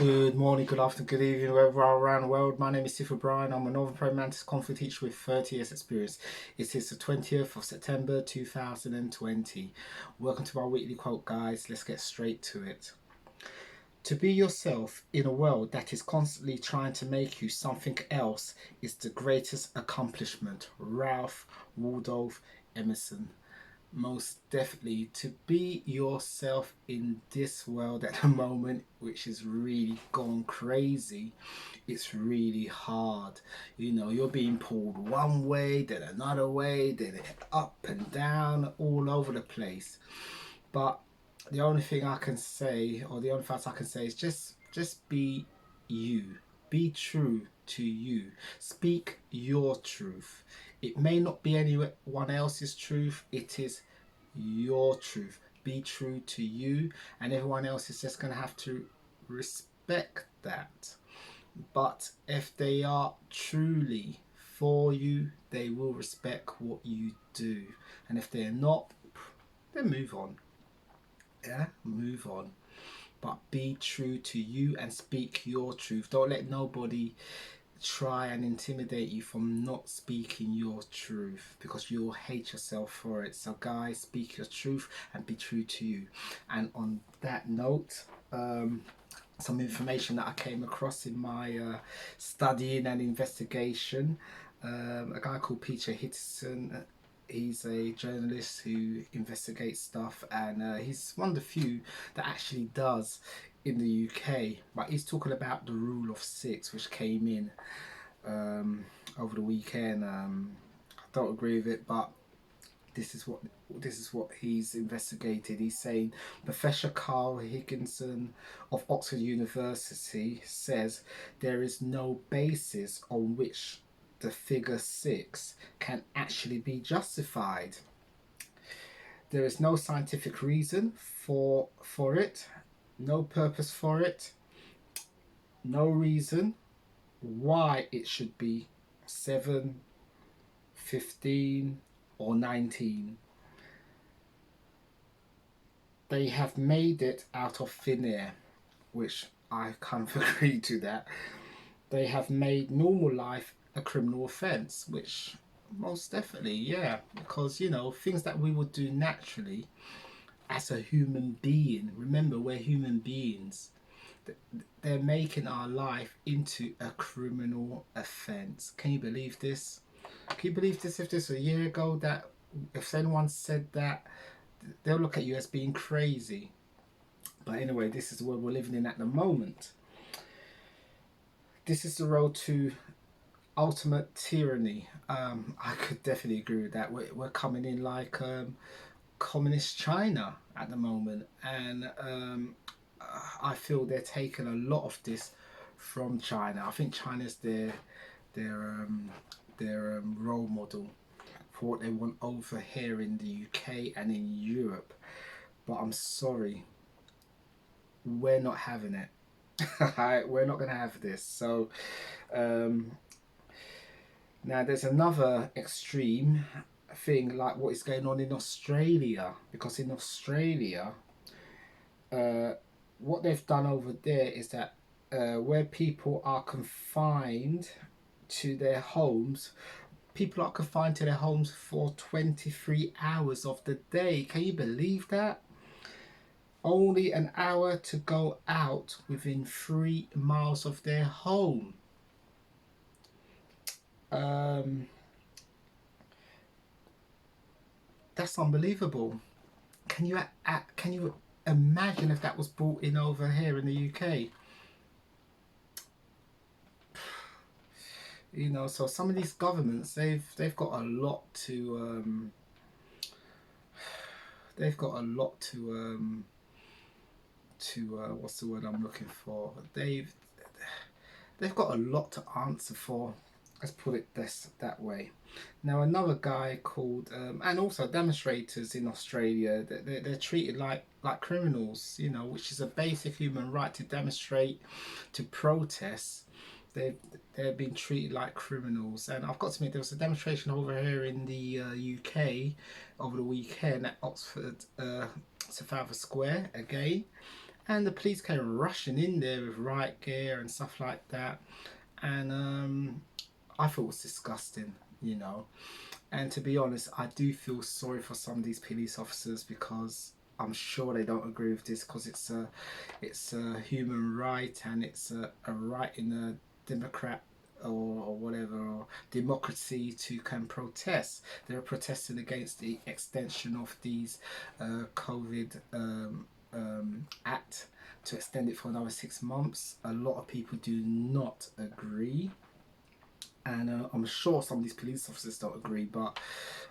Good morning, good afternoon, good evening, wherever you are around the world. My name is Sifu Bryan. I'm a Northern Pro Mantis conflict teacher with 30 years experience. It is the 20th of September 2020. Welcome to my weekly quote, guys. Let's get straight to it. To be yourself in a world that is constantly trying to make you something else is the greatest accomplishment. Ralph Waldo Emerson. Most definitely, to be yourself in this world at the moment, which is really gone crazy, it's really hard. You're being pulled one way, then another way, then up and down, all over the place. But the only thing I can say, or the only fact I can say, is just be you. Be true to you. Speak your truth. It may not be anyone else's truth. It is your truth. Be true to you, and everyone else is just going to have to respect that. But if they are truly for you, they will respect what you do. And if they're not, then move on. Yeah, move on. But be true to you and speak your truth. Don't let nobody try and intimidate you from not speaking your truth, because you'll hate yourself for it. So guys, speak your truth and be true to you. And on that note, some information that I came across in my studying and investigation. A guy called Peter Hitchison. He's a journalist who investigates stuff, and he's one of the few that actually does in the UK. But he's talking about the rule of six, which came in over the weekend. I don't agree with it, but this is what he's investigated. He's saying Professor Carl Higginson of Oxford University says there is no basis on which the figure 6 can actually be justified. There is no scientific reason for it, no purpose for it, no reason why it should be 7, 15 or 19. They have made it out of thin air, which I kind of agree to that. They have made normal life a criminal offence, which most definitely, yeah, because things that we would do naturally as a human being. Remember, we're human beings. They're making our life into a criminal offence. Can you believe this? Can you believe this? If this was a year ago, that if anyone said that, they'll look at you as being crazy. But anyway, this is the world we're living in at the moment. This is the road to ultimate tyranny. I could definitely agree with that. We're coming in like communist China at the moment, and I feel they're taking a lot of this from China. I think China's their role model for what they want over here in the UK and in Europe. But I'm sorry, we're not having it. We're not going to have this. So now there's another extreme thing, like what is going on in Australia, because in Australia what they've done over there is that where people are confined to their homes, people are confined to their homes for 23 hours of the day. Can you believe that? Only an hour to go out within 3 miles of their home. That's unbelievable. Can you imagine if that was brought in over here in the UK? So some of these governments, they've got a lot to what's the word I'm looking for? They've got a lot to answer for. Let's put it that way. Now another guy called and also demonstrators in Australia, they're treated like criminals, which is a basic human right to demonstrate, to protest. They're being treated like criminals. And I've got to admit, there was a demonstration over here in the UK over the weekend at Oxford Trafalgar Square again, and the police came rushing in there with riot gear and stuff like that. And I thought it was disgusting, you know. And to be honest, I do feel sorry for some of these police officers, because I'm sure they don't agree with this, because it's a human right, and it's a right in a democrat or whatever, or democracy, to can protest. They're protesting against the extension of these COVID act, to extend it for another 6 months. A lot of people do not agree, and I'm sure some of these police officers don't agree, but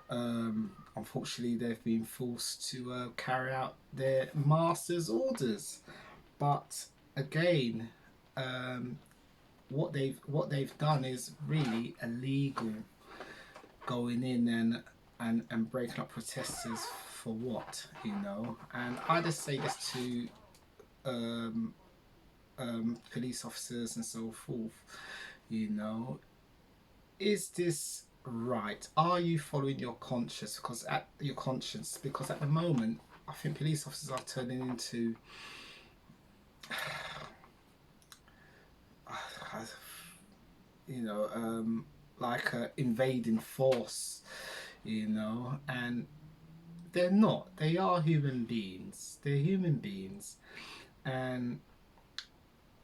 unfortunately they've been forced to carry out their master's orders. But again, um, what they've done is really illegal, going in and breaking up protesters for what, you know. And I just say this to um, police officers and so forth, you know, is this right? Are you following your conscience? Because at the moment, I think police officers are turning into you know, like a invading force, you know. And they're not. They are human beings. They're human beings. And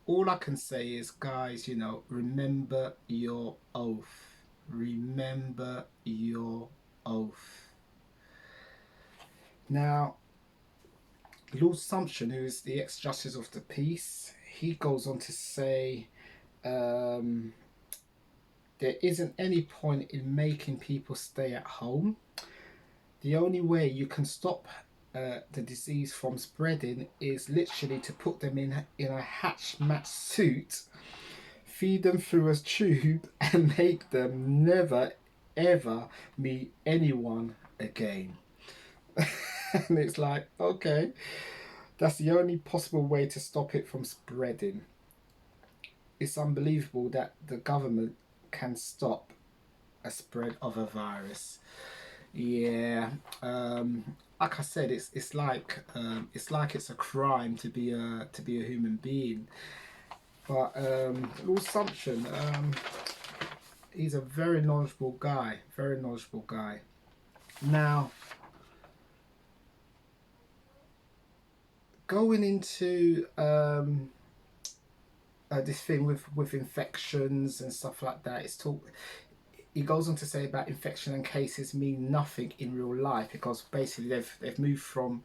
all I can say is, guys, you know, remember your oath. Remember your oath. Now, Lord Sumption, who is the ex-justice of the peace, he goes on to say, there isn't any point in making people stay at home. The only way you can stop the disease from spreading is literally to put them in a hatch match suit, feed them through a tube, and make them never ever meet anyone again. And it's like, okay, that's the only possible way to stop it from spreading. It's unbelievable that the government can stop a spread of a virus. Yeah, like I said, it's like it's a crime to be a human being. But Lord Sumption, he's a very knowledgeable guy, very knowledgeable guy. Now, going into this thing with infections and stuff like that, he goes on to say about infection and cases mean nothing in real life, because basically they've moved from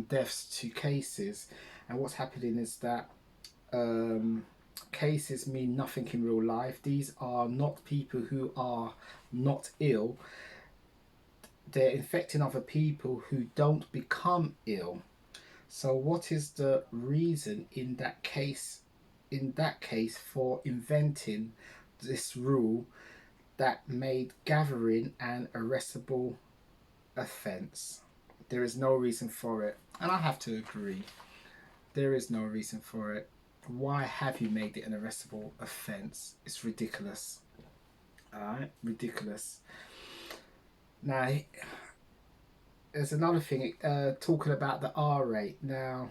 deaths to cases. And what's happening is that cases mean nothing in real life. These are not people who are not ill. They're infecting other people who don't become ill. So what is the reason in that case for inventing this rule that made gathering an arrestable offence? There is no reason for it, and I have to agree. There is no reason for it. Why have you made it an arrestable offence? It's ridiculous. Alright, ridiculous. Now, there's another thing, talking about the R rate. Now,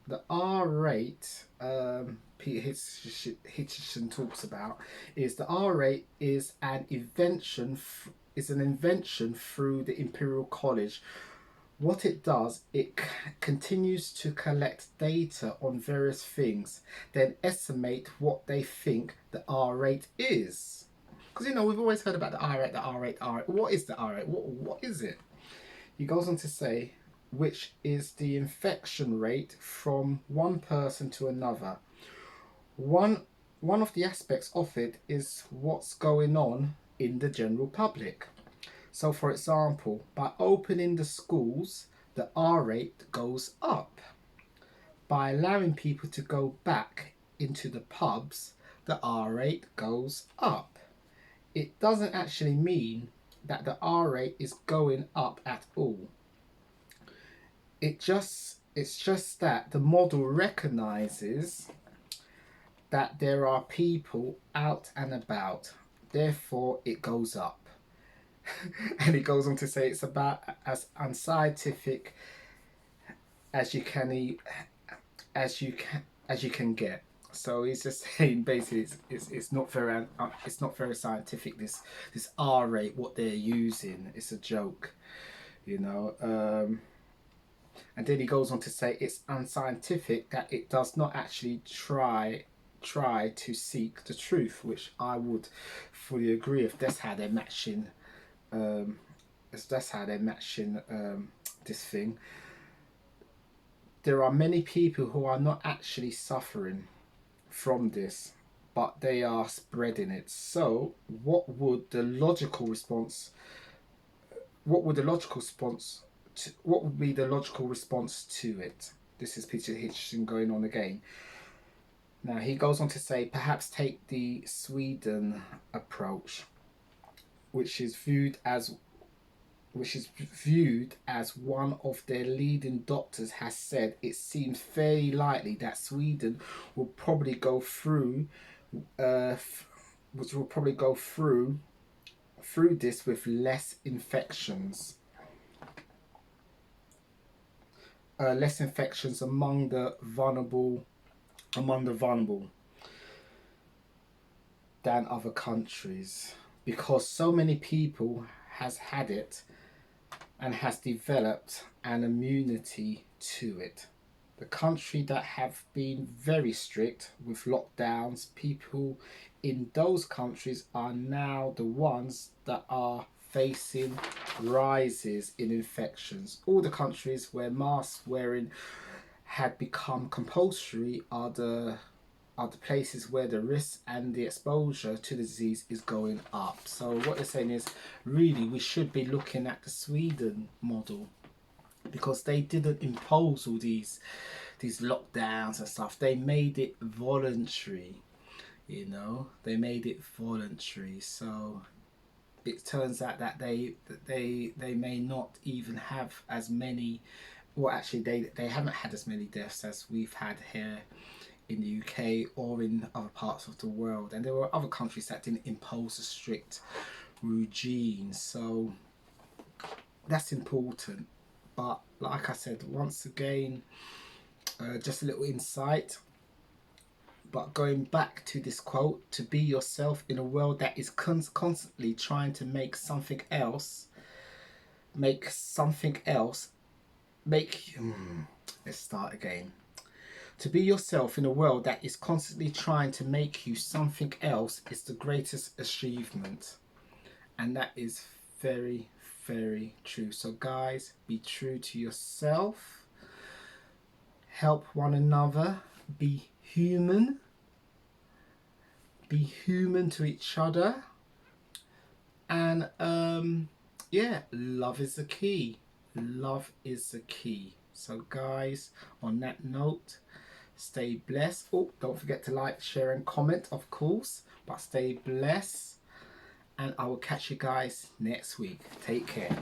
the R rate, Peter Hitchison talks about, is the R rate is an invention through the Imperial College. What it does, it continues to collect data on various things, then estimate what they think the R rate is. Because, you know, we've always heard about the R rate, the R rate, the R rate. What is the R rate? What is it? He goes on to say, which is the infection rate from one person to another. One of the aspects of it is what's going on in the general public. So, for example, by opening the schools, the R rate goes up. By allowing people to go back into the pubs, the R rate goes up. It doesn't actually mean that the R rate is going up at all. It's just that the model recognizes that there are people out and about, therefore it goes up. And he goes on to say it's about as unscientific as you can as you can get. So he's just saying basically it's not very scientific, this R rate what they're using. It's a joke, you know. And then he goes on to say it's unscientific that it does not actually try to seek the truth, which I would fully agree if that's how they're matching this thing. There are many people who are not actually suffering from this, but they are spreading it. So what would the logical response what would be the logical response to it? This is Peter Hitchison going on again. Now he goes on to say, perhaps take the Sweden approach, which is viewed as one of their leading doctors has said. It seems fairly likely that Sweden will probably go through this with less infections among the vulnerable than other countries, because so many people has had it and has developed an immunity to it. The country that have been very strict with lockdowns, people in those countries are now the ones that are facing rises in infections. All the countries where mask wearing had become compulsory are the places where the risk and the exposure to the disease is going up. So what they're saying is, really, we should be looking at the Sweden model, because they didn't impose all these lockdowns and stuff. They made it voluntary, you know. They made it voluntary. So it turns out that they may not even have as many, well, actually they haven't had as many deaths as we've had here in the UK or in other parts of the world. And there were other countries that didn't impose a strict regime. So that's important. But like I said, once again, just a little insight. But going back to this quote, to be yourself in a world that is constantly trying to make something else, let's start again. To be yourself in a world that is constantly trying to make you something else is the greatest achievement. And that is very, very true. So guys, be true to yourself. Help one another. Be human. Be human to each other. And yeah, love is the key. Love is the key. So guys, on that note, stay blessed. Oh, don't forget to like, share and comment, of course. But stay blessed. And I will catch you guys next week. Take care.